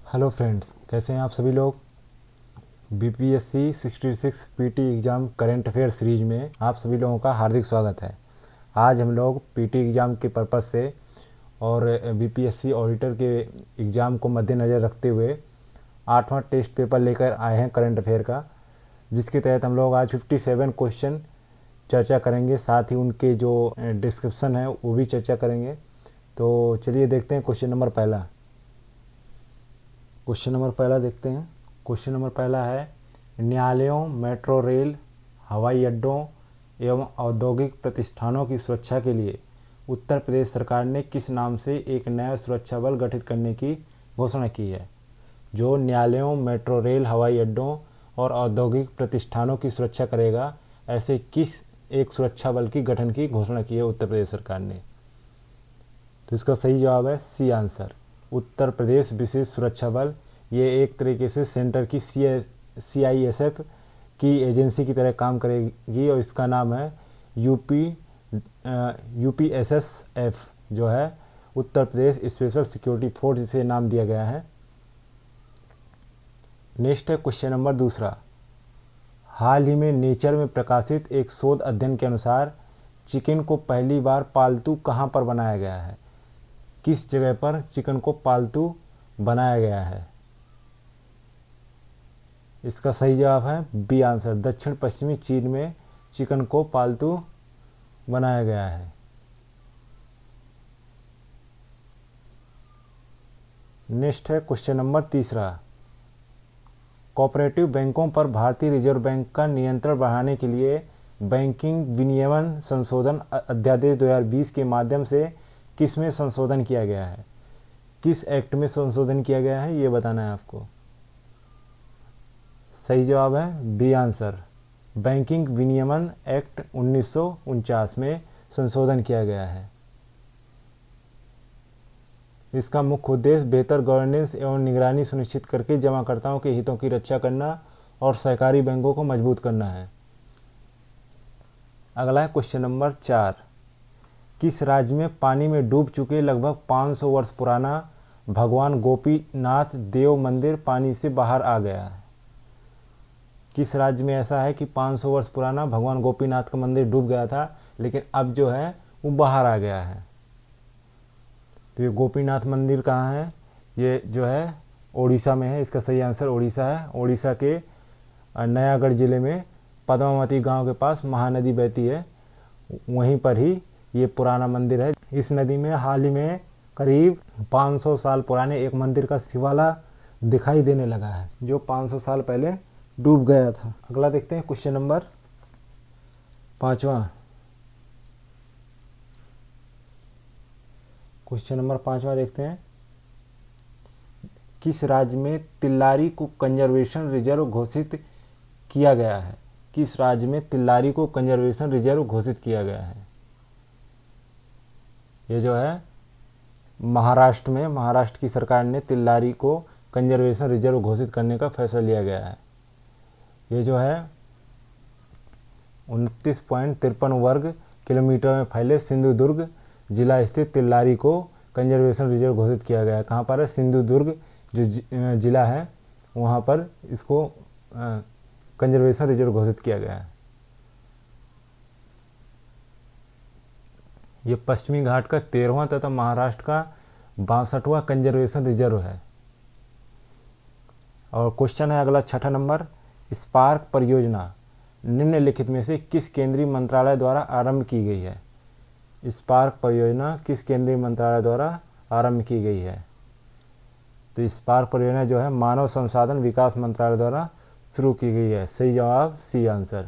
Hello friends, कैसे हैं आप सभी लोग। BPSC 66 PT exam current affair series में आप सभी लोगों का हार्दिक स्वागत है। आज हम लोग पीटी एग्ज़ाम के पर्पज़ से और बीपीएससी ऑडिटर के एग्ज़ाम को मद्देनज़र रखते हुए 8वां टेस्ट पेपर लेकर आए हैं करंट अफेयर का, जिसके तहत हम लोग आज 57 क्वेश्चन चर्चा करेंगे। साथ ही उनके जो डिस्क्रिप्शन है वो भी चर्चा करेंगे। तो चलिए देखते हैं क्वेश्चन नंबर पहला देखते हैं। क्वेश्चन नंबर पहला है, न्यायालयों, मेट्रो रेल, हवाई अड्डों एवं औद्योगिक प्रतिष्ठानों की सुरक्षा के लिए उत्तर प्रदेश सरकार ने किस नाम से एक नया सुरक्षा बल गठित करने की घोषणा की है। जो न्यायालयों, मेट्रो रेल, हवाई अड्डों और औद्योगिक प्रतिष्ठानों की सुरक्षा करेगा, ऐसे किस एक सुरक्षा बल की गठन की घोषणा की है उत्तर प्रदेश सरकार ने। तो इसका सही जवाब है सी आंसर, उत्तर प्रदेश विशेष सुरक्षा बल। ये एक तरीके से सेंटर की CISF की एजेंसी की तरह काम करेगी और इसका नाम है UPSSF, जो है Uttar Pradesh special security force, जिसे नाम दिया गया है। नेक्स्ट है क्वेश्चन नंबर दूसरा, हाल ही में नेचर में प्रकाशित एक शोध अध्ययन के अनुसार चिकन को पहली बार पालतू कहाँ पर बनाया गया है। किस जगह पर चिकन को पालतू बनाया गया है। इसका सही जवाब है बी आंसर, दक्षिण पश्चिमी चीन में चिकन को पालतू बनाया गया है। नेक्स्ट है क्वेश्चन नंबर तीसरा, कोऑपरेटिव बैंकों पर भारतीय रिजर्व बैंक का नियंत्रण बढ़ाने के लिए बैंकिंग विनियमन संशोधन अध्यादेश 2020 के माध्यम से किस में संशोधन किया गया है। किस एक्ट में संशोधन किया गया है, ये बताना है आपको। सही जवाब है बी आंसर, बैंकिंग विनियमन एक्ट 1949 में संशोधन किया गया है। इसका मुख्य उद्देश्य बेहतर गवर्नेंस एवं निगरानी सुनिश्चित करके जमाकर्ताओं के हितों की रक्षा करना और सहकारी बैंकों को मजबूत करना है। अगला है क्वेश्चन नंबर 4, किस राज्य में पानी में डूब चुके लगभग 500 वर्ष पुराना भगवान गोपीनाथ देव मंदिर पानी से बाहर आ गया है। किस राज्य में ऐसा है कि 500 वर्ष पुराना भगवान गोपीनाथ का मंदिर डूब गया था, लेकिन अब जो है वो बाहर आ गया है। तो ये गोपीनाथ मंदिर कहाँ है, ये जो है ओडिशा में है। इसका सही आंसर ओडिशा है। ओडिशा के नयागढ़ ज़िले में पद्मावती गांव के पास महानदी बहती है, वहीं पर ही ये पुराना मंदिर है। इस नदी में हाल ही में करीब 500 साल पुराने एक मंदिर का शिवाला दिखाई देने लगा है, जो 500 साल पहले डूब गया था। अगला देखते हैं क्वेश्चन नंबर 5वां। क्वेश्चन नंबर 5वां देखते हैं, किस राज्य में तिल्लारी को कंजर्वेशन रिजर्व घोषित किया गया है। किस राज्य में तिल्लारी को कंजर्वेशन रिजर्व घोषित किया गया है। ये जो है महाराष्ट्र में, महाराष्ट्र की सरकार ने तिल्लारी को कंजर्वेशन रिजर्व घोषित करने का फैसला लिया गया है। ये जो है 29.53 वर्ग किलोमीटर में फैले सिंधुदुर्ग जिला स्थित तिल्लारी को कंजर्वेशन रिजर्व घोषित किया गया है। कहाँ पर है, सिंधुदुर्ग जो जिला है वहाँ पर इसको कंजर्वेशन रिजर्व घोषित किया गया है। ये पश्चिमी घाट का 13वां तथा महाराष्ट्र का 62वां कंजर्वेशन रिजर्व है। और क्वेश्चन है अगला 6ठा नंबर, स्पार्क परियोजना निम्नलिखित में से किस केंद्रीय मंत्रालय द्वारा आरंभ की गई है। स्पार्क परियोजना किस केंद्रीय मंत्रालय द्वारा आरंभ की गई है। तो स्पार्क परियोजना जो है मानव संसाधन विकास मंत्रालय द्वारा शुरू की गई है। सही जवाब सी आंसर।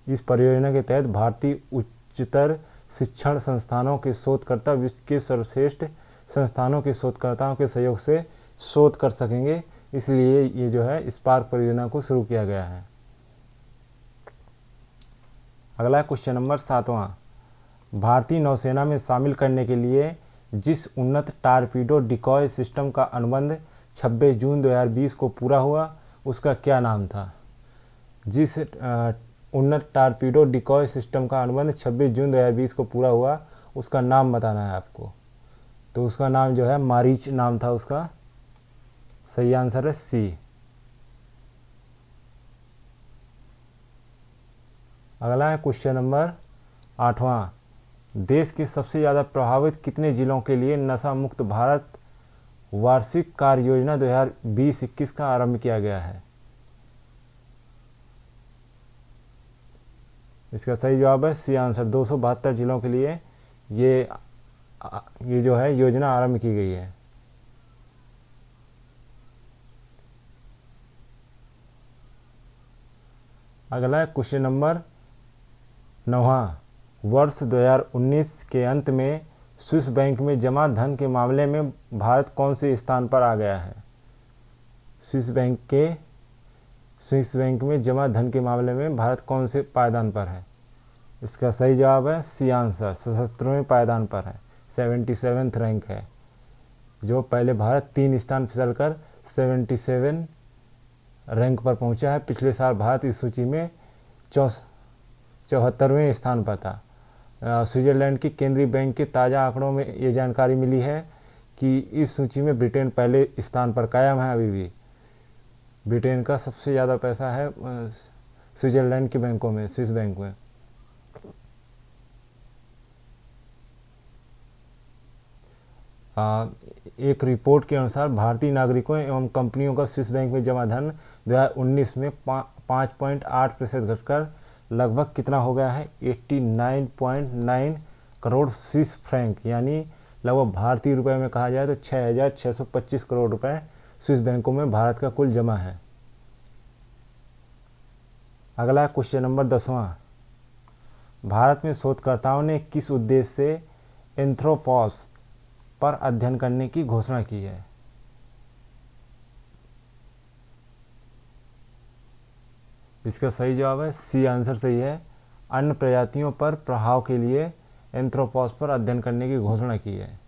इस परियोजना के तहत भारतीय उच्चतर शिक्षण संस्थानों के शोधकर्ता विश्व के सर्वश्रेष्ठ संस्थानों के शोधकर्ताओं के सहयोग से शोध कर सकेंगे, इसलिए ये जो है स्पार्क परियोजना को शुरू किया गया है। अगला क्वेश्चन नंबर 7वां, भारतीय नौसेना में शामिल करने के लिए जिस उन्नत टारपीडो डिकॉय सिस्टम का अनुबंध 26 जून 2020 को पूरा हुआ, उसका क्या नाम था। जिस उन्नत टारपीडो डिकॉय सिस्टम का अनुबंध 26 जून 2020 को पूरा हुआ, उसका नाम बताना है आपको। तो उसका नाम जो है मारीच नाम था उसका। सही आंसर है सी। अगला है क्वेश्चन नंबर 8वां। देश के सबसे ज़्यादा प्रभावित कितने जिलों के लिए नशा मुक्त भारत वार्षिक कार्य योजना 2020-21 का आरंभ किया गया है? इसका सही जवाब है सी आंसर। 272 जिलों के लिए ये जो है योजना आरंभ की गई है। अगला है क्वेश्चन नंबर 9वां। वर्ष 2019 के अंत में स्विस बैंक में जमा धन के मामले में भारत कौन से स्थान पर आ गया है? स्विस बैंक में जमा धन के मामले में भारत कौन से पायदान पर है? इसका सही जवाब है सी आंसर। 77वें पायदान पर है, 77th रैंक है। जो पहले भारत 3 स्थान फिसल कर 77 रैंक पर पहुंचा है। पिछले साल भारत इस सूची में 74वें स्थान पर था। स्विट्जरलैंड की केंद्रीय बैंक के ताज़ा आंकड़ों में ये जानकारी मिली है कि इस सूची में ब्रिटेन पहले स्थान पर कायम है। अभी भी ब्रिटेन का सबसे ज़्यादा पैसा है स्विट्जरलैंड के बैंकों में, स्विस बैंक में। एक रिपोर्ट के अनुसार भारतीय नागरिकों एवं कंपनियों का स्विस बैंक में जमा धन 2019 में 5.8% घटकर लगभग कितना हो गया है? 89.9 करोड़ स्विस फ्रैंक, यानी लगभग भारतीय रुपए में कहा जाए तो 6,625 करोड़ रुपए स्विस बैंकों में भारत का कुल जमा है। अगला क्वेश्चन नंबर 10वां। भारत में शोधकर्ताओं ने किस उद्देश्य से एंथ्रोपॉस पर अध्ययन करने की घोषणा की है? इसका सही जवाब है सी आंसर सही है। अन्य प्रजातियों पर प्रभाव के लिए एंथ्रोपॉस पर अध्ययन करने की घोषणा की है।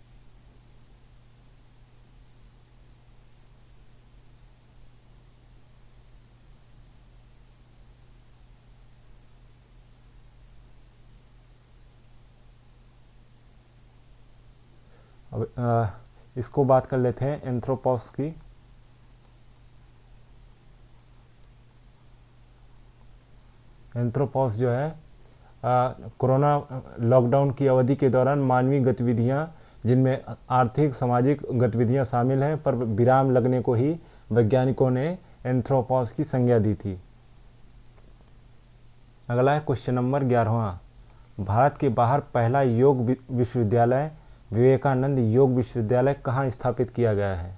अब इसको बात कर लेते हैं एंथ्रोपॉस की। एंथ्रोपॉस जो है कोरोना लॉकडाउन की अवधि के दौरान मानवीय गतिविधियां, जिनमें आर्थिक सामाजिक गतिविधियां शामिल हैं, पर विराम लगने को ही वैज्ञानिकों ने एंथ्रोपॉस की संज्ञा दी थी। अगला है क्वेश्चन नंबर 11वां। भारत के बाहर पहला योग विश्वविद्यालय विवेकानंद योग विश्वविद्यालय कहाँ स्थापित किया गया है?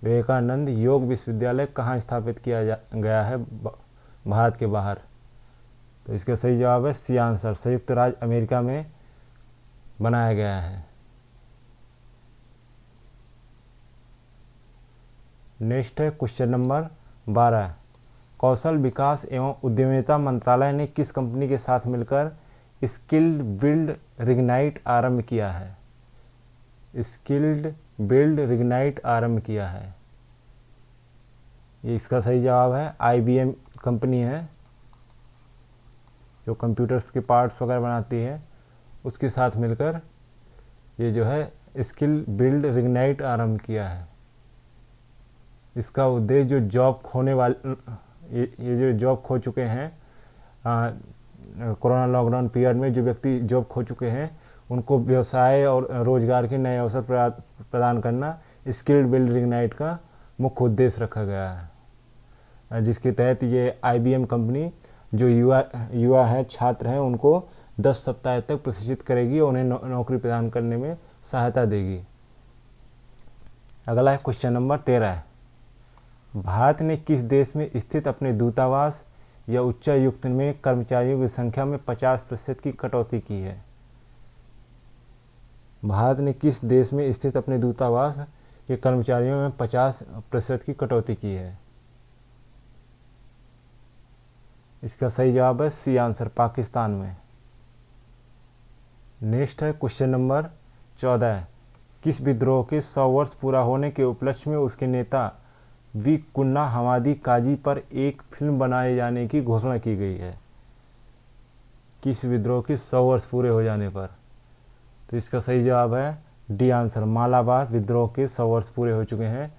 विवेकानंद योग विश्वविद्यालय कहाँ स्थापित किया गया है भारत के बाहर? तो इसका सही जवाब है सी आंसर। संयुक्त राज्य अमेरिका में बनाया गया है। नेक्स्ट है क्वेश्चन नंबर 12। कौशल विकास एवं उद्यमिता मंत्रालय ने किस कंपनी के साथ मिलकर स्किल्ड बिल्ड रिग्नाइट आरंभ किया है? स्किल्ड बिल्ड रिग्नाइट आरंभ किया है। ये इसका सही जवाब है IBM कंपनी है, जो कंप्यूटर्स के पार्ट्स वगैरह बनाती है, उसके साथ मिलकर ये जो है स्किल बिल्ड रिग्नाइट आरंभ किया है। इसका उद्देश्य जो जॉब खोने वाले ये जो जॉब खो चुके हैं कोरोना लॉकडाउन पीरियड में, जो व्यक्ति जॉब खो चुके हैं, उनको व्यवसाय और रोजगार के नए अवसर प्रदान करना स्किल बिल्ड रिग्नाइट का मुख्य उद्देश्य रखा गया है। जिसके तहत ये IBM कंपनी जो युवा है, छात्र हैं, उनको 10 सप्ताह तक प्रशिक्षित करेगी और उन्हें नौकरी प्रदान करने में सहायता देगी। अगला है क्वेश्चन नंबर 13। भारत ने किस देश में स्थित अपने दूतावास या उच्चायुक्त में कर्मचारियों की संख्या में 50% की कटौती की है? भारत ने किस देश में स्थित अपने दूतावास के कर्मचारियों में 50% की कटौती की है? इसका सही जवाब है सी आंसर, पाकिस्तान में। नेक्स्ट है क्वेश्चन नंबर 14। किस विद्रोह के 100 वर्ष पूरा होने के उपलक्ष्य में उसके नेता वी कुन्ना हमादी काजी पर एक फिल्म बनाए जाने की घोषणा की गई है? किस विद्रोह के 100 वर्ष पूरे हो जाने पर? तो इसका सही जवाब है डी आंसर, मालाबार विद्रोह के 100 वर्ष पूरे हो चुके हैं।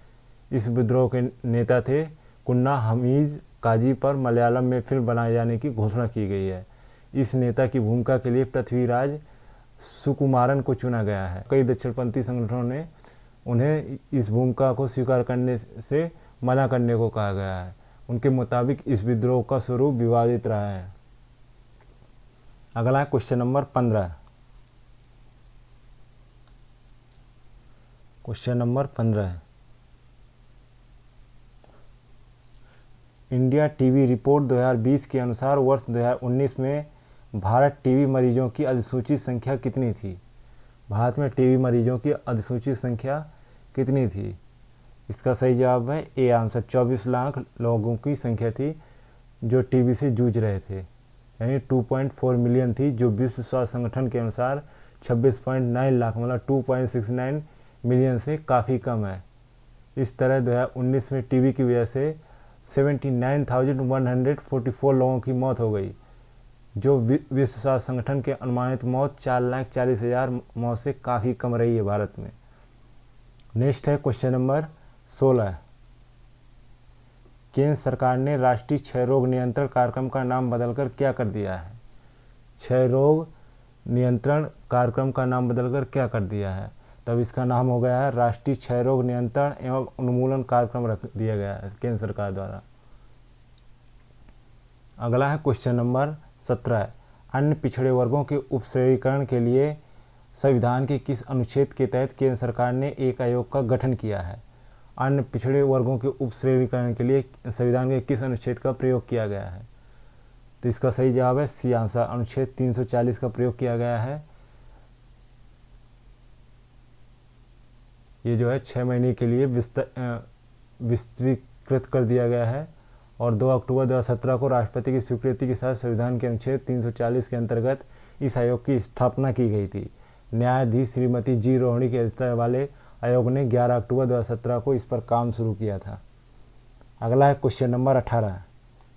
इस विद्रोह के नेता थे कुन्ना हमीद काजी, पर मलयालम में फिल्म बनाए जाने की घोषणा की गई है। इस नेता की भूमिका के लिए पृथ्वीराज सुकुमारन को चुना गया है। कई दक्षिणपंथी संगठनों ने उन्हें इस भूमिका को स्वीकार करने से मना करने को कहा गया है। उनके मुताबिक इस विद्रोह का स्वरूप विवादित रहा है। अगला है question number 15। Question number 15 India TB report 2020 के अनुसार वर्ष 2019 में भारत टीबी मरीजों की अधिसूचित संख्या कितनी थी? भारत में टीबी मरीजों की अधिसूचित संख्या कितनी थी? इसका सही जवाब है ए आंसर, 24 लाख लोगों की संख्या थी जो टीबी से जूझ रहे थे, यानी 2.4 मिलियन थी, जो विश्व स्वास्थ्य संगठन के अनुसार 26.9 लाख मतलब 2.69 मिलियन से काफ़ी कम है। इस तरह 2019 में टीबी की वजह से 79,144 लोगों की मौत हो गई, जो विश्व स्वास्थ्य संगठन के अनुमानित मौत 4,40,000 मौत से काफ़ी कम रही है भारत में। नेक्स्ट है क्वेश्चन नंबर 16। केंद्र सरकार ने राष्ट्रीय क्षय रोग नियंत्रण कार्यक्रम का नाम बदलकर क्या कर दिया है? क्षय रोग नियंत्रण कार्यक्रम का नाम बदलकर क्या कर दिया है? तब इसका नाम हो गया है राष्ट्रीय क्षय रोग नियंत्रण एवं उन्मूलन कार्यक्रम रख दिया गया है केंद्र सरकार द्वारा। अगला है क्वेश्चन नंबर 17। अन्य पिछड़े वर्गों के उपश्रेणीकरण के लिए संविधान के किस अनुच्छेद के तहत केंद्र सरकार ने एक आयोग का गठन किया है? अन्य पिछड़े वर्गों के उपश्रेणीकरण के लिए संविधान के किस अनुच्छेद का प्रयोग किया गया है? तो इसका सही जवाब है सी आंसर, अनुच्छेद 340 का प्रयोग किया गया है। ये जो है 6 महीने के लिए विस्तृत कर दिया गया है और 2 अक्टूबर 2017 को राष्ट्रपति की स्वीकृति के साथ संविधान के अनुच्छेद 340 के अंतर्गत इस आयोग की स्थापना की गई थी। न्यायाधीश श्रीमती जी रोहिणी के अध्यक्षता वाले आयोग ने 11 अक्टूबर 2017 को इस पर काम शुरू किया था। अगला है क्वेश्चन नंबर 18।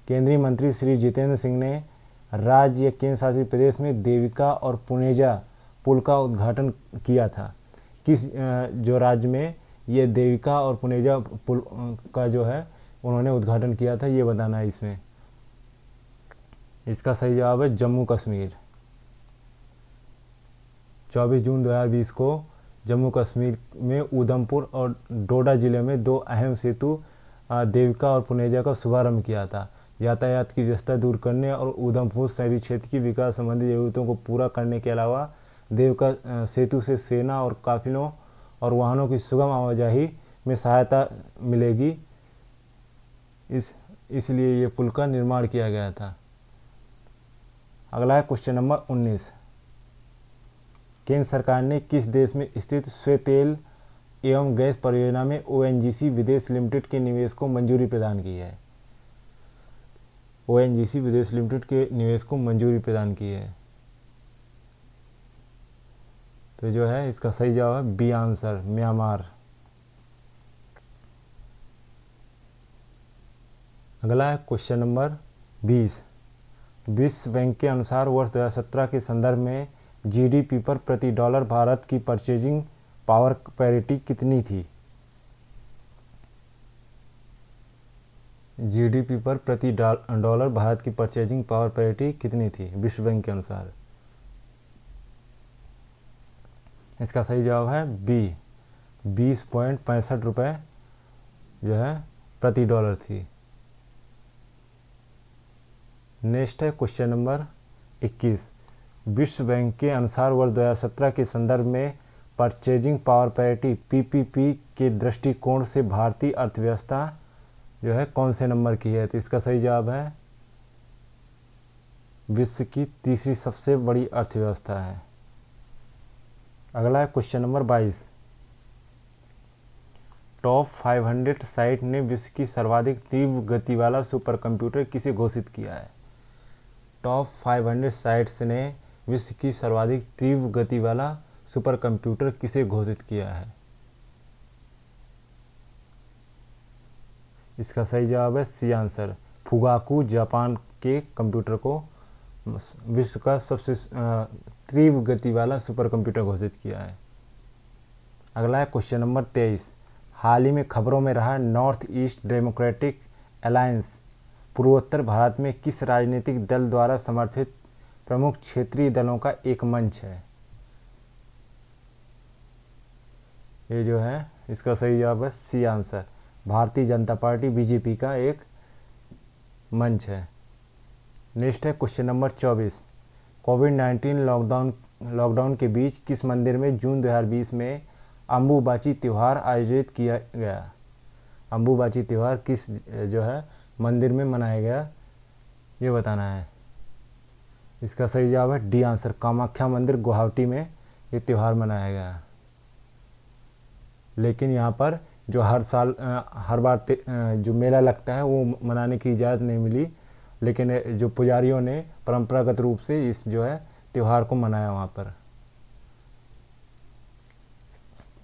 केंद्रीय मंत्री श्री जितेंद्र सिंह ने राज्य या केंद्र शासित प्रदेश में देविका और पुनेजा पुल का उद्घाटन किया था। किस जो राज्य में ये देविका और पुनेजा पुल का जो है उन्होंने उद्घाटन किया था, ये बताना है इसमें। इसका सही जवाब है जम्मू कश्मीर। 24 जून 2020 को जम्मू कश्मीर में उधमपुर और डोडा जिले में 2 अहम सेतु देविका और पुनेजा का शुभारंभ किया था। यातायात की व्यवस्था दूर करने और उधमपुर शहरी क्षेत्र की विकास संबंधी जरूरतों को पूरा करने के अलावा देविका सेतु से सेना और काफिलों और वाहनों की सुगम आवाजाही में सहायता मिलेगी, इसलिए ये पुल का निर्माण किया गया था। अगला है क्वेश्चन नंबर 19। केंद्र सरकार ने किस देश में स्थित स्वयं तेल एवं गैस परियोजना में ओएनजीसी विदेश लिमिटेड के निवेश को मंजूरी प्रदान की है? ओएनजीसी विदेश लिमिटेड के निवेश को मंजूरी प्रदान की है। तो जो है इसका सही जवाब है बी आंसर, म्यांमार। अगला है क्वेश्चन नंबर 20। विश्व बैंक के अनुसार वर्ष 2017 के संदर्भ में जीडीपी पर प्रति डॉलर भारत की परचेजिंग पावर पैरिटी कितनी थी? जीडीपी पर प्रति डॉलर भारत की परचेजिंग पावर पैरिटी कितनी थी विश्व बैंक के अनुसार? इसका सही जवाब है बी, 20.65 रुपये जो है प्रति डॉलर थी। नेक्स्ट है क्वेश्चन नंबर 21। विश्व बैंक के अनुसार वर्ष 2017 के संदर्भ में परचेजिंग पावर पैरिटी पीपीपी के दृष्टिकोण से भारतीय अर्थव्यवस्था जो है कौन से नंबर की है? तो इसका सही जवाब है विश्व की तीसरी सबसे बड़ी अर्थव्यवस्था है। अगला है क्वेश्चन नंबर 22। टॉप 500 साइट ने विश्व की सर्वाधिक तीव्र गति वाला सुपर कंप्यूटर किसे घोषित किया है? टॉप 500 साइट्स ने विश्व की सर्वाधिक तीव्र गति वाला सुपर कंप्यूटर किसे घोषित किया है? इसका सही जवाब है सी आंसर, फुगाकू जापान के कंप्यूटर को विश्व का सबसे तीव्र गति वाला सुपर कंप्यूटर घोषित किया है। अगला है क्वेश्चन नंबर 23। हाल ही में खबरों में रहा नॉर्थ ईस्ट डेमोक्रेटिक अलायंस पूर्वोत्तर भारत में किस राजनीतिक दल द्वारा समर्थित प्रमुख क्षेत्रीय दलों का एक मंच है? ये जो है इसका सही जवाब है C answer, Bharatiya Janata party BJP का एक मंच है। नेक्स्ट है क्वेश्चन नंबर 24। कोविड-19 लॉकडाउन के बीच किस मंदिर में जून 2020 में अम्बुबाची त्यौहार आयोजित किया गया? अम्बुबाची त्यौहार किस जो है मंदिर में मनाया गया, ये बताना है। इसका सही जवाब है डी आंसर, कामाख्या मंदिर गुवाहाटी में ये त्यौहार मनाया गया। लेकिन यहाँ पर जो हर बार जो मेला लगता है वो मनाने की इजाज़त नहीं मिली, लेकिन जो पुजारियों ने परंपरागत रूप से इस जो है त्यौहार को मनाया वहाँ पर।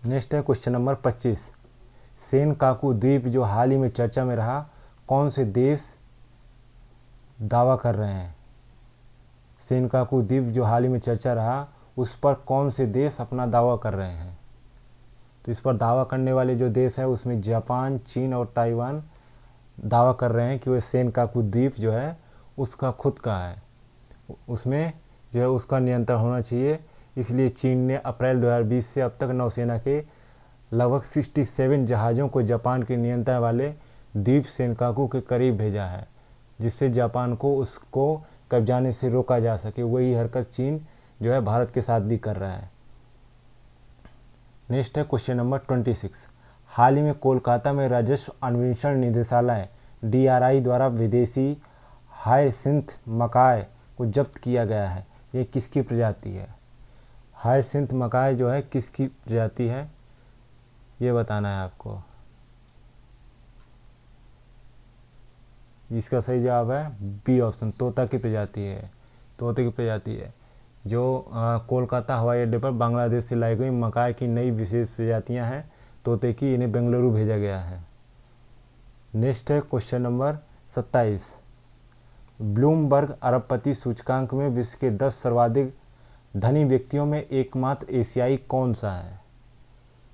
नेक्स्ट है क्वेश्चन नंबर 25। सेनकाकू द्वीप जो हाल ही में चर्चा में रहा, कौन से देश दावा कर रहे हैं? सेनकाकू द्वीप जो हाल ही में चर्चा रहा, उस पर कौन से देश अपना दावा कर रहे हैं? तो इस पर दावा करने वाले जो देश है उसमें जापान, चीन और ताइवान दावा कर रहे हैं कि वह सेनकाकू द्वीप जो है उसका खुद का है, उसमें जो है उसका नियंत्रण होना चाहिए। इसलिए चीन ने अप्रैल 2020 से अब तक नौसेना के लगभग 67 जहाज़ों को जापान के नियंत्रण वाले द्वीप सेनकाकू के करीब भेजा है, जिससे जापान को उसको कब्जाने से रोका जा सके। वही हरकत चीन जो है भारत के साथ भी कर रहा है। नेक्स्ट है क्वेश्चन नंबर 26। हाल ही में कोलकाता में राजस्व अन्वेषण निदेशालय DRI द्वारा विदेशी हायसिंथ मकाय को जब्त किया गया है। ये किसकी प्रजाति है? हायसिंथ मकाय जो है किसकी प्रजाति है, ये बताना है आपको। इसका सही जवाब है बी ऑप्शन, तोता की प्रजाति है। तोते की प्रजाति है जो कोलकाता हवाई अड्डे पर बांग्लादेश से लाई गई मकाई की नई विशेष प्रजातियां हैं तोते की, इन्हें बेंगलुरु भेजा गया है। नेक्स्ट है क्वेश्चन नंबर 27। ब्लूमबर्ग अरबपति सूचकांक में विश्व के 10 सर्वाधिक धनी व्यक्तियों में एकमात्र एशियाई कौन सा है?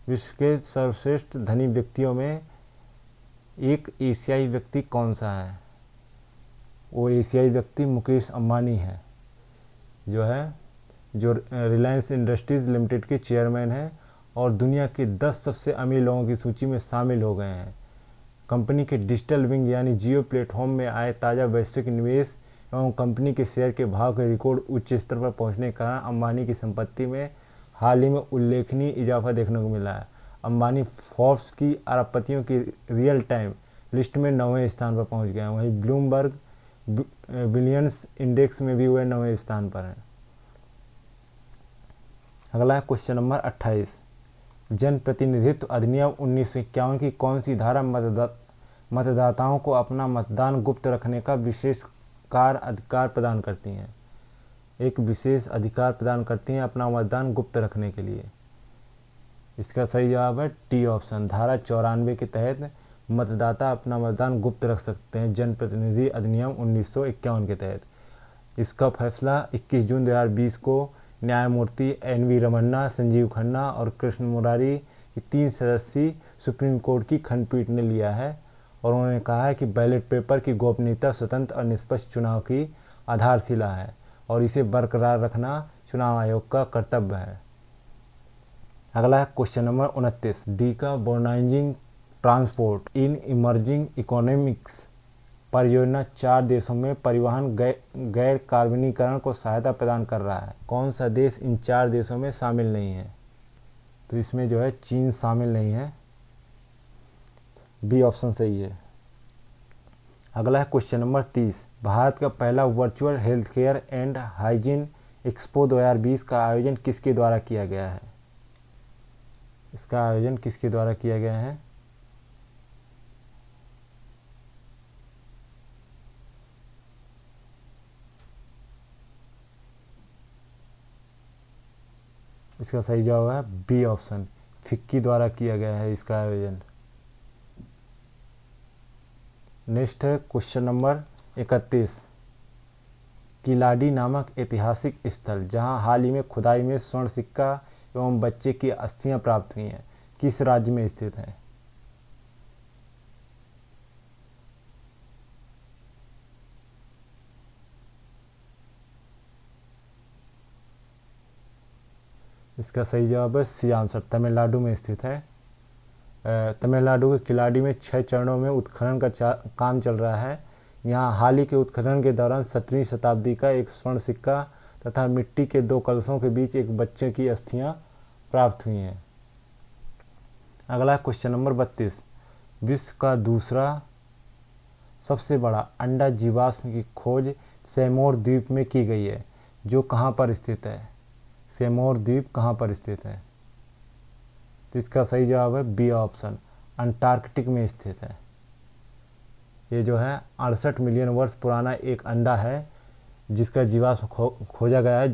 विश्व के सर्वश्रेष्ठ धनी व्यक्तियों में एक एशियाई व्यक्ति कौन सा है? वो एशियाई व्यक्ति मुकेश अंबानी है, जो रिलायंस इंडस्ट्रीज़ लिमिटेड के चेयरमैन हैं और दुनिया के 10 सबसे अमीर लोगों की सूची में शामिल हो गए हैं। कंपनी के डिजिटल विंग यानी जियो प्लेटफॉर्म में आए ताज़ा वैश्विक निवेश एवं कंपनी के शेयर के भाव के रिकॉर्ड उच्च स्तर पर पहुंचने के कारण अंबानी की संपत्ति में हाल ही में उल्लेखनीय इजाफा देखने को मिला है। अंबानी फोर्ब्स की अरबपतियों की रियल टाइम लिस्ट में 9वें स्थान पर पहुंच गए हैं। वहीं ब्लूमबर्ग बिलियंस इंडेक्स में भी वह 9वें स्थान पर हैं। अगला है क्वेश्चन नंबर 28। जनप्रतिनिधित्व अधिनियम 1951 की कौन सी धारा मतदाताओं को अपना मतदान गुप्त रखने का विशेष अधिकार प्रदान करती हैं? एक विशेष अधिकार प्रदान करती हैं अपना मतदान गुप्त रखने के लिए। इसका सही जवाब है टी ऑप्शन, धारा 94 के तहत मतदाता अपना मतदान गुप्त रख सकते हैं, जनप्रतिनिधि अधिनियम 1951 के तहत। इसका फैसला 21 जून 2020 को न्यायमूर्ति NV रमन्ना, संजीव खन्ना और कृष्ण मुरारी की 3 सदस्यीय सुप्रीम कोर्ट की खंडपीठ ने लिया है और उन्होंने कहा है कि बैलेट पेपर की गोपनीयता स्वतंत्र और निष्पक्ष चुनाव की आधारशिला है और इसे बरकरार रखना चुनाव आयोग का कर्तव्य है। अगला है question number 29। Decarbonising transport in emerging economics परियोजना 4 देशों में परिवहन गैर कार्बनीकरण को सहायता प्रदान कर रहा है। कौन सा देश इन 4 देशों में शामिल नहीं है? तो इसमें जो है चीन शामिल नहीं है, बी ऑप्शन सही है। अगला है क्वेश्चन नंबर 30। भारत का पहला virtual health care and hygiene expo 2020 का आयोजन किसके द्वारा किया गया है? इसका आयोजन किसके द्वारा किया गया है? इसका सही जवाब है बी ऑप्शन, फिक्की द्वारा किया गया है इसका आयोजन। नेक्स्ट है क्वेश्चन नंबर 31। किलाडी नामक ऐतिहासिक स्थल जहां हाल ही में खुदाई में स्वर्ण सिक्का एवं बच्चे की अस्थियां प्राप्त हुई हैं, किस राज्य में स्थित है? इसका सही जवाब है सी आंसर, तमिलनाडु में स्थित है। तमिलनाडु के किलाडी में 6 चरणों में उत्खनन का काम चल रहा है। यहाँ हाल ही के उत्खनन के दौरान 17वीं शताब्दी का एक स्वर्ण सिक्का तथा मिट्टी के 2 कलशों के बीच एक बच्चे की अस्थियां प्राप्त हुई हैं। अगला क्वेश्चन नंबर 32, विश्व का दूसरा सबसे बड़ा अंडा जीवाश्म की खोज सैमोर द्वीप में की गई है, जो कहाँ पर स्थित है? सैमोर द्वीप कहाँ पर स्थित है? तो इसका सही जवाब है बी ऑप्शन, अंटार्कटिक में स्थित है। ये जो है 68 मिलियन वर्ष पुराना एक अंडा है जिसका जीवाश्म खोजा गया है,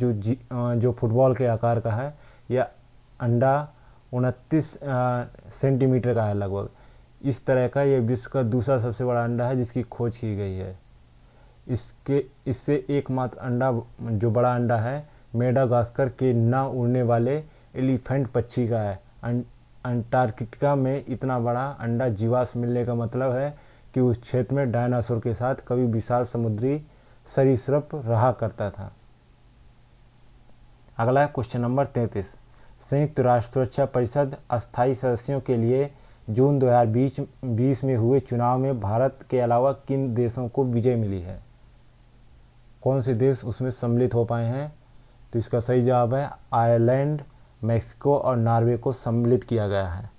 जो फुटबॉल के आकार का है। यह अंडा 29 सेंटीमीटर का है लगभग। इस तरह का यह विश्व का दूसरा सबसे बड़ा अंडा है जिसकी खोज की गई है। इससे एकमात्र अंडा जो बड़ा अंडा है मेडागास्कर के न उड़ने वाले एलिफेंट पक्षी का है। अंटार्कटिका में इतना बड़ा अंडा जीवाश्म मिलने का मतलब है कि उस क्षेत्र में डायनासोर के साथ कभी विशाल समुद्री सरीसृप रहा करता था। अगला है क्वेश्चन नंबर 33, संयुक्त राष्ट्र सुरक्षा परिषद अस्थायी सदस्यों के लिए जून 2020 में हुए चुनाव में भारत के अलावा किन देशों को विजय मिली है? कौन से देश उसमें सम्मिलित हो पाए हैं? तो इसका सही जवाब है आयरलैंड, मैक्सिको और नॉर्वे को सम्मिलित किया गया है।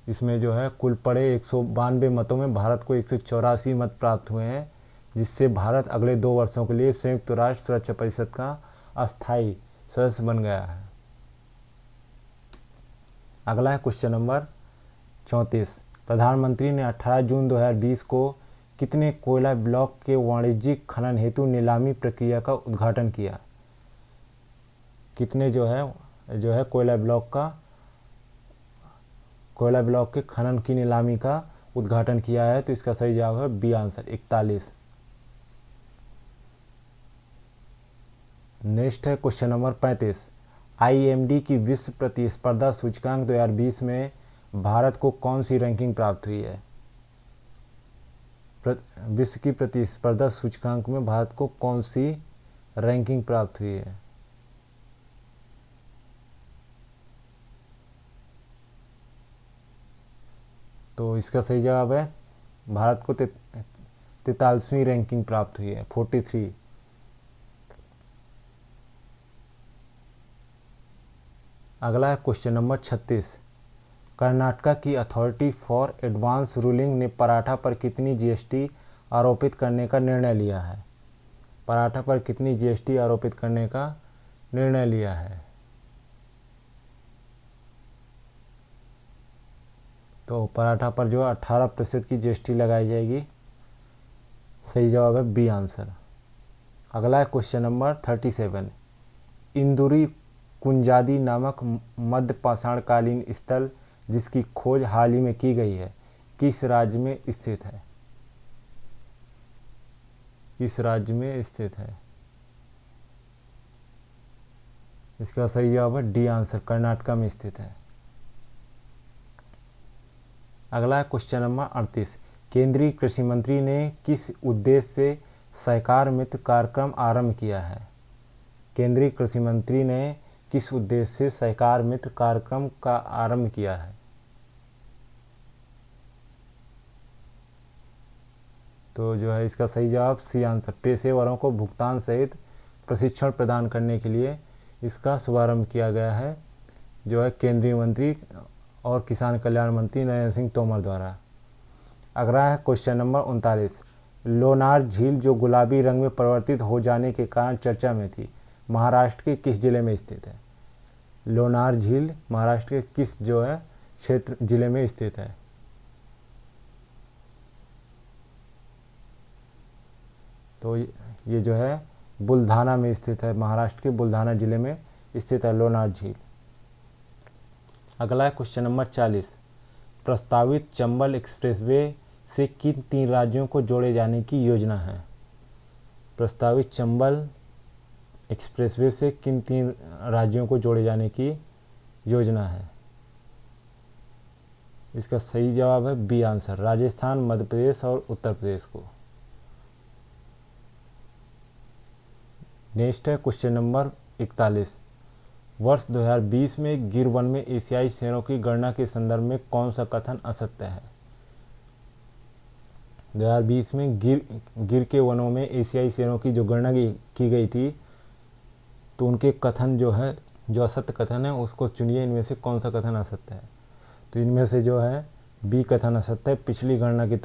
इसमें जो है कुल पड़े 192 मतों में भारत को 184 मत प्राप्त हुए हैं, जिससे भारत अगले 2 वर्षों के लिए संयुक्त राष्ट्र सुरक्षा परिषद का अस्थायी सदस्य बन गया है। अगला है क्वेश्चन नंबर 34, प्रधानमंत्री ने 18 जून 2020 को कितने कोयला ब्लॉक के वाणिज्यिक खनन हेतु नीलामी प्रक्रिया का उद्घाटन किया? कितने जो है कोयला ब्लॉक के खनन की नीलामी का उद्घाटन किया है? तो इसका सही जवाब है बी आंसर, 41। नेक्स्ट है क्वेश्चन नंबर 35, IMD की विश्व प्रतिस्पर्धा सूचकांक 2020 में भारत को कौन सी रैंकिंग प्राप्त हुई है? विश्व की प्रतिस्पर्धा सूचकांक में भारत को कौन सी रैंकिंग प्राप्त हुई है? तो इसका सही जवाब है भारत को 43वीं रैंकिंग प्राप्त हुई है, 43। अगला है क्वेश्चन नंबर 36, कर्नाटका की अथॉरिटी फॉर एडवांस रूलिंग ने पराठा पर कितनी GST आरोपित करने का निर्णय लिया है? पराठा पर कितनी GST आरोपित करने का निर्णय लिया है? तो पराठा पर जो 18% की GST लगाई जाएगी। सही जवाब है बी आंसर। अगला है क्वेश्चन नंबर 37, इंदुरी कुंजादी नामक मध्य पाषाणकालीन स्थल जिसकी खोज हाल ही में की गई है, किस राज्य में स्थित है? किस राज्य में स्थित है? इसका सही जवाब है डी आंसर, कर्नाटका में स्थित है। अगला है क्वेश्चन नंबर 38, केंद्रीय कृषि मंत्री ने किस उद्देश्य से सहकार मित्र कार्यक्रम आरंभ किया है? केंद्रीय कृषि मंत्री ने किस उद्देश्य से सहकार मित्र कार्यक्रम का आरंभ किया है? तो जो है इसका सही जवाब सी आंसर, पेशेवरों को भुगतान सहित प्रशिक्षण प्रदान करने के लिए इसका शुभारंभ किया गया है, जो है केंद्रीय मंत्री और किसान कल्याण मंत्री नरेंद्र सिंह तोमर द्वारा। अगला है क्वेश्चन नंबर 39, लोनार झील जो गुलाबी रंग में परिवर्तित हो जाने के कारण चर्चा में थी, महाराष्ट्र के किस जिले में स्थित है? लोनार झील महाराष्ट्र के किस जो है क्षेत्र जिले में स्थित है? तो ये जो है बुल्धाना में स्थित है, महाराष्ट्र के बुल्धाना जिले में स्थित है लोनार झील। अगला है क्वेश्चन नंबर 40, प्रस्तावित चंबल एक्सप्रेसवे से किन 3 राज्यों को जोड़े जाने की योजना है? प्रस्तावित चंबल एक्सप्रेसवे से किन 3 राज्यों को जोड़े जाने की योजना है? इसका सही जवाब है बी आंसर, राजस्थान, मध्य प्रदेश और उत्तर प्रदेश को। नेक्स्ट है क्वेश्चन नंबर 41। वर्ष 2020 में गिर वन में एशियाई शेरों की गणना के संदर्भ में कौन सा कथन असत्य है? 2020 में गिर के वनों में एशियाई शेरों की जो गणना की गई थी, तो उनके कथन जो है, जो असत्य कथन है, उसको चुनिए। इनमें से कौन सा कथन असत्य है? तो इनमें से जो है बी कथन असत्य है। पिछली गणना की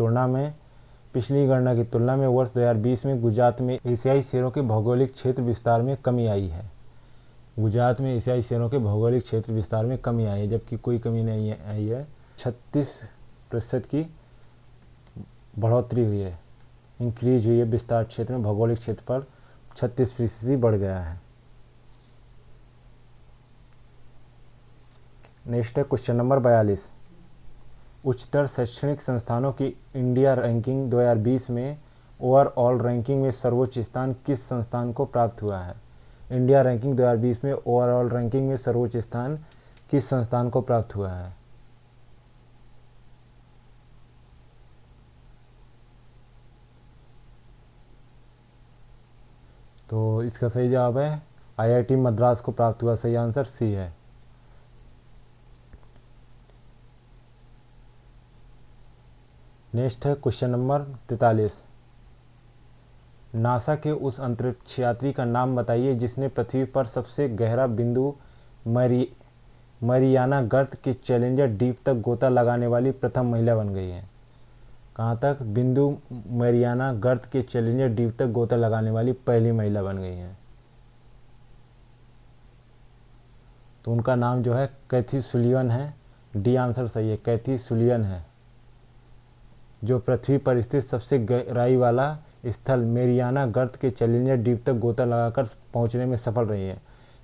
तुलना में वर्ष 2020 में गुजरात में एशियाई शेरों के भौगोलिक क्षेत्र विस्तार में कमी आई है। गुजरात में एशियाई शेरों के भौगोलिक क्षेत्र विस्तार में कमी आई है, जबकि कोई कमी नहीं आई है। 36% की बढ़ोतरी हुई है, इंक्रीज हुई है विस्तार क्षेत्र में, भौगोलिक क्षेत्र पर 36% बढ़ गया है। नेक्स्ट है क्वेश्चन नंबर 42। उच्चतर शैक्षणिक संस्थानों की इंडिया रैंकिंग 2020 में ओवरऑल रैंकिंग में सर्वोच्च स्थान किस संस्थान को प्राप्त हुआ है? इंडिया रैंकिंग 2020 में ओवरऑल रैंकिंग में सर्वोच्च स्थान किस संस्थान को प्राप्त हुआ है? तो इसका सही जवाब है IIT मद्रास को प्राप्त हुआ। सही आंसर सी है। नेक्स्ट है क्वेश्चन नंबर 43। नासा के उस अंतरिक्ष यात्री का नाम बताइए जिसने पृथ्वी पर सबसे गहरा बिंदु मरियाना गर्त के चैलेंजर डीप तक गोता लगाने वाली प्रथम महिला बन गई है। कहाँ तक? बिंदु मरियाना गर्त के चैलेंजर डीप तक गोता लगाने वाली पहली महिला बन गई है। तो उनका नाम जो है कैथी सुलिवन है। डी आंसर सही है, कैथी सुलिवन है, जो पृथ्वी पर स्थित सबसे गहराई वाला स्थल मेरियाना गर्त के चैलेंजर डीप तक गोता लगाकर पहुंचने में सफल रही है।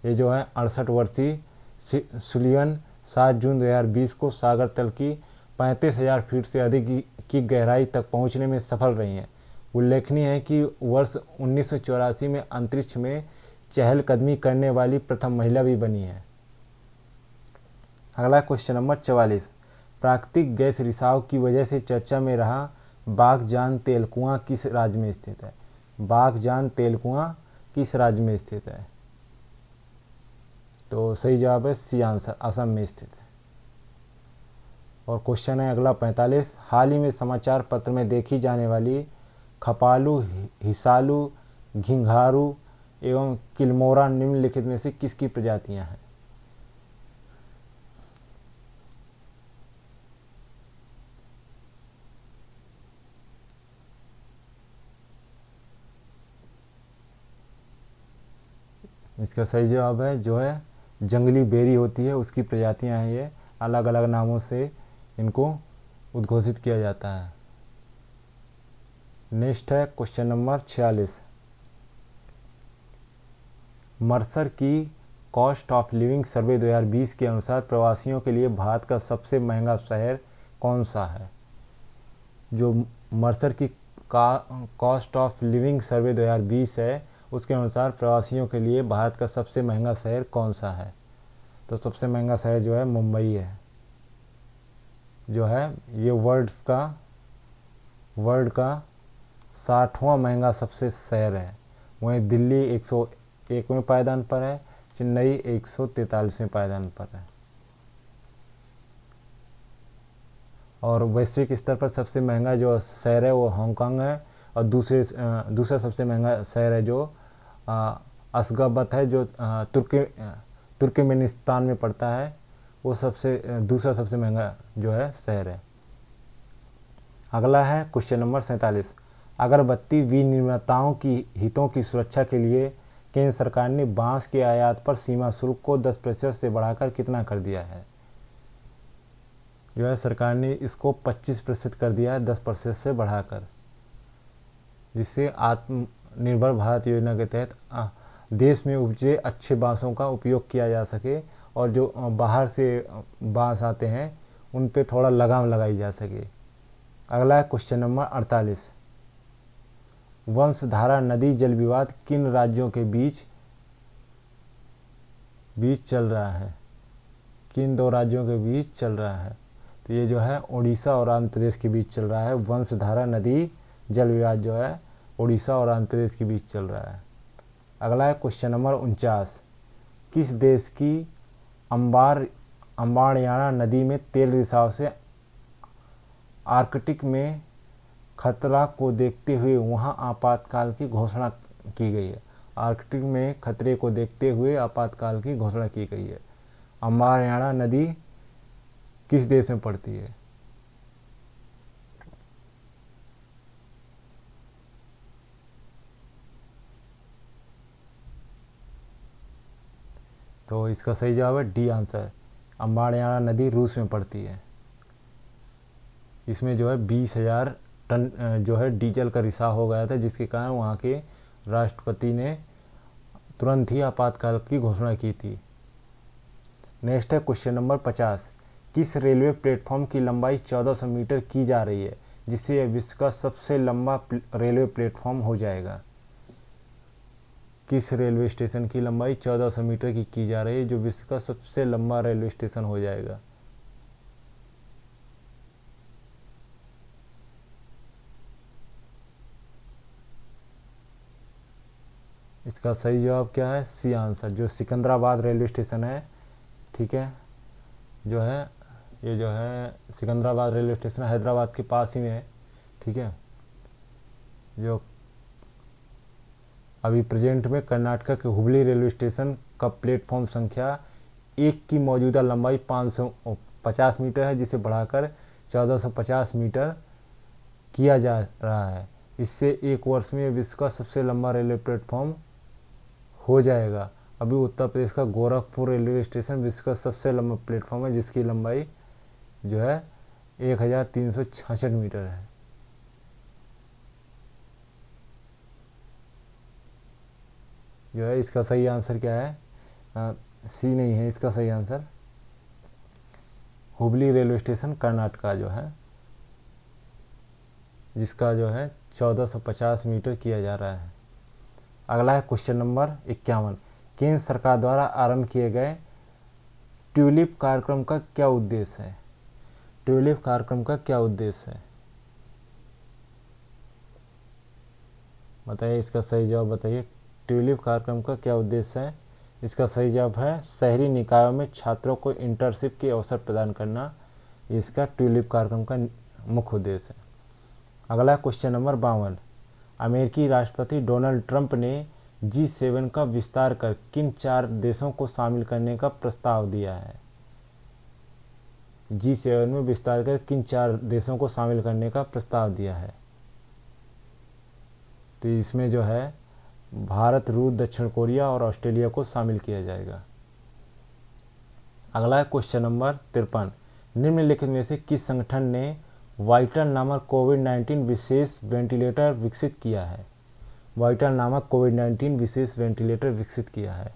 ये जो है 68 वर्षीय सुलिवन 7 जून 2020 को सागर तल की 35,000 फीट से अधिक की गहराई तक पहुंचने में सफल रही हैं। उल्लेखनीय है कि वर्ष 1984 में अंतरिक्ष में चहलकदमी करने वाली प्रथम महिला भी बनी है। अगला क्वेश्चन नंबर 44। प्राकृतिक गैस रिसाव की वजह से चर्चा में रहा बाघजान तेल कुआं किस राज्य में स्थित है? बाघजान तेल कुआं किस राज्य में स्थित है? तो सही जवाब है सी आंसर, असम में स्थित है। और क्वेश्चन है अगला 45। हाल ही में समाचार पत्र में देखी जाने वाली खपालू, हिसालू, घिंघारू एवं किलमोरा निम्नलिखित में से किसकी प्रजातियां हैं? इसका सही जवाब है जो है जंगली बेरी होती है, उसकी प्रजातियां हैं। ये अलग अलग नामों से इनको उद्घोषित किया जाता है। नेक्स्ट है क्वेश्चन नंबर 46। मर्सर की कॉस्ट ऑफ लिविंग सर्वे 2020 के अनुसार प्रवासियों के लिए भारत का सबसे महंगा शहर कौन सा है? जो मर्सर की कॉस्ट ऑफ लिविंग सर्वे 2020 है, उसके अनुसार प्रवासियों के लिए भारत का सबसे महंगा शहर कौन सा है? तो सबसे महंगा शहर जो है मुंबई है, जो है ये वर्ल्ड का 60वां महंगा सबसे शहर है। वहीं दिल्ली 101वें पायदान पर है, चेन्नई 143वें पायदान पर है। और वैश्विक स्तर पर सबसे महंगा जो शहर है वो हांगकांग है, और दूसरा सबसे महंगा शहर है जो अशगाबत है, जो तुर्कमेनिस्तान में पड़ता है। वो दूसरा सबसे महंगा जो है शहर है। अगला है क्वेश्चन नंबर 47। अगरबत्ती विनिर्माताओं की हितों की सुरक्षा के लिए केंद्र सरकार ने बांस के आयात पर सीमा शुल्क को 10% से बढ़ाकर कितना कर दिया है? जो है सरकार ने इसको 25% कर दिया है, 10% से बढ़ाकर, जिससे आत्मनिर्भर भारत योजना के तहत देश में उपजे अच्छे बांसों का उपयोग किया जा सके, और जो बाहर से बांस आते हैं उन पे थोड़ा लगाम लगाई जा सके। अगला है क्वेश्चन नंबर 48। वंशधारा नदी जल विवाद किन राज्यों के बीच चल रहा है? किन दो राज्यों के बीच चल रहा है? तो ये जो है उड़ीसा और आंध्र प्रदेश के बीच चल रहा है। वंशधारा नदी जल विवाद जो है उड़ीसा और आंध्र प्रदेश के बीच चल रहा है। अगला है क्वेश्चन नंबर 49। किस देश की अम्बाड़ियाना नदी में तेल रिसाव से आर्कटिक में खतरा को देखते हुए वहां आपातकाल की घोषणा की गई है? आर्कटिक में खतरे को देखते हुए आपातकाल की घोषणा की गई है। अम्बाड़ियाना नदी किस देश में पड़ती है? तो इसका सही जवाब है डी आंसर। अम्बाड़ियाना नदी रूस में पड़ती है। इसमें जो है 20,000 टन जो है डीजल का रिसाव हो गया था, जिसके कारण वहाँ के राष्ट्रपति ने तुरंत ही आपातकाल की घोषणा की थी। नेक्स्ट है क्वेश्चन नंबर 50। किस रेलवे प्लेटफॉर्म की लंबाई 1400 मीटर की जा रही है, जिससे यह विश्व का सबसे लंबा रेलवे प्लेटफॉर्म हो जाएगा? किस रेलवे स्टेशन की लंबाई 1400 मीटर की जा रही है, जो विश्व का सबसे लंबा रेलवे स्टेशन हो जाएगा? इसका सही जवाब क्या है? सी आंसर, जो सिकंदराबाद रेलवे स्टेशन है, ठीक है, जो है ये जो है सिकंदराबाद रेलवे स्टेशन हैदराबाद के पास ही में है, ठीक है, जो अभी प्रेजेंट में कर्नाटक के हुबली रेलवे स्टेशन का प्लेटफॉर्म संख्या 1 की मौजूदा लंबाई 550 मीटर है, जिसे बढ़ाकर 1450 मीटर किया जा रहा है। इससे एक वर्ष में विश्व का सबसे लंबा रेलवे प्लेटफॉर्म हो जाएगा। अभी उत्तर प्रदेश का गोरखपुर रेलवे स्टेशन विश्व का सबसे लंबा प्लेटफॉर्म है, जिसकी लंबाई जो है 1366 मीटर है। जो है इसका सही आंसर क्या है? सी नहीं है इसका सही answer. Hubli railway station Karnataka जो है, जिसका जो है 1450 मीटर किया जा रहा है। अगला है क्वेश्चन नंबर 51। केंद्र सरकार द्वारा आरंभ किए गए ट्यूलिप कार्यक्रम का क्या उद्देश्य है? ट्यूलिप कार्यक्रम का क्या उद्देश्य है? बताइए, इसका सही जवाब बताइए। ट्यूलिप कार्यक्रम का क्या उद्देश्य है? इसका सही जवाब है शहरी निकायों में छात्रों को इंटर्नशिप के अवसर प्रदान करना। इसका ट्यूलिप कार्यक्रम का मुख्य उद्देश्य है। अगला क्वेश्चन नंबर 52। अमेरिकी राष्ट्रपति डोनाल्ड ट्रंप ने G7 का विस्तार कर किन 4 देशों को शामिल करने का प्रस्ताव दिया है? G7 में विस्तार कर किन 4 देशों को शामिल करने का प्रस्ताव दिया है? तो इसमें जो है भारत, रूस, दक्षिण कोरिया और ऑस्ट्रेलिया को शामिल किया जाएगा। अगला है क्वेश्चन नंबर 53। निम्नलिखित में से किस संगठन ने वाइटल नामक कोविड-19 विशेष वेंटिलेटर विकसित किया है? वाइटल नामक कोविड-19 विशेष वेंटिलेटर विकसित किया है।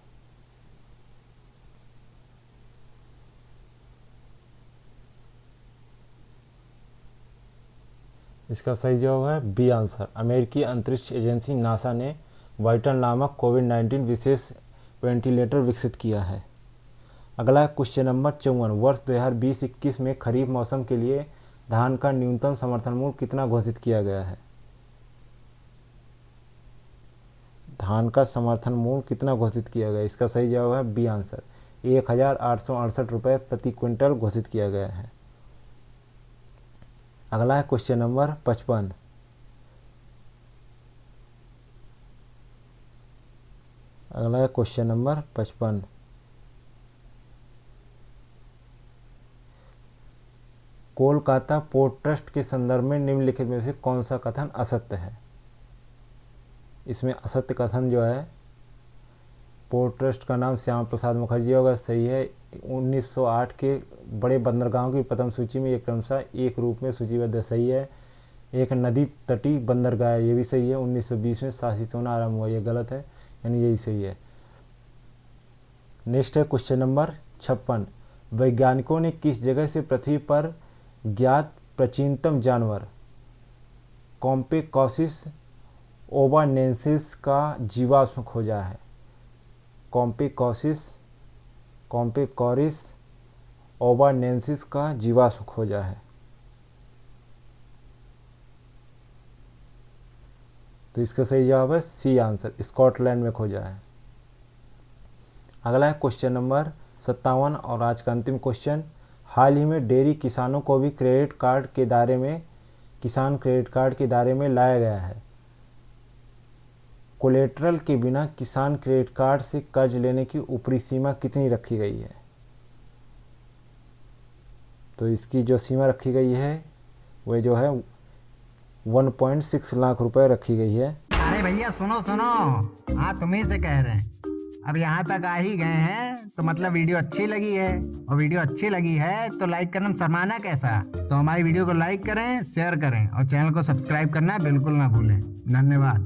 इसका सही जवाब है बी आंसर। अमेरिकी अंतरिक्ष एजेंसी नासा ने वाइटल नामक कोविड-19 विशेष वेंटिलेटर विकसित किया है। अगला क्वेश्चन नंबर 54। वर्ष 2020-21 में खरीफ मौसम के लिए धान का न्यूनतम समर्थन मूल्य कितना घोषित किया गया है? धान का समर्थन मूल्य कितना घोषित किया गया? इसका सही जवाब है बी आंसर। 1868 रुपये प्रति क्विंटल घोषित किया गया है। अगला है क्वेश्चन नंबर 55। अगला है question number 55। Kolkata port trust के संदर्भ में निम्नलिखित में से कौन सा कथन असत्य है? इसमें असत्य कथन जो है, पोर्ट ट्रस्ट का नाम श्यामा प्रसाद मुखर्जी होगा, सही है। 1908 के बड़े बंदरगाहों की प्रथम सूची में ये क्रमशः एक रूप में सूचीबद्ध, सही है। एक नदी तटीय बंदरगाह है, ये भी सही है। 1920 में शासित होना आरंभ हुआ, ये गलत है, यानी यही सही है। नेक्स्ट है क्वेश्चन नंबर 56। वैज्ञानिकों ने किस जगह से पृथ्वी पर ज्ञात प्राचीनतम जानवर कॉम्पेकॉसिस ओवानेंसिस का जीवाश्म खोजा है। कॉम्पेकोरिस ओवानेंसिस का जीवाश्म खोजा है। तो इसका सही जवाब है सी आंसर, स्कॉटलैंड में खोजा है। अगला है क्वेश्चन नंबर 57 और आज का अंतिम क्वेश्चन। हाल ही में डेयरी किसानों को भी किसान क्रेडिट कार्ड के दायरे में लाया गया है। कोलेटरल के बिना किसान क्रेडिट कार्ड से कर्ज लेने की ऊपरी सीमा कितनी रखी गई है? तो इसकी जो सीमा रखी गई है वह जो है 1.6 लाख रुपए रखी गई है। अरे भैया सुनो सुनो, हाँ तुम्ही से कह रहे हैं। अब यहाँ तक आ ही गए हैं तो मतलब वीडियो अच्छी लगी है, और वीडियो अच्छी लगी है तो लाइक करना शर्माना कैसा। तो हमारी वीडियो को लाइक करें, शेयर करें और चैनल को सब्सक्राइब करना बिल्कुल ना भूलें। धन्यवाद।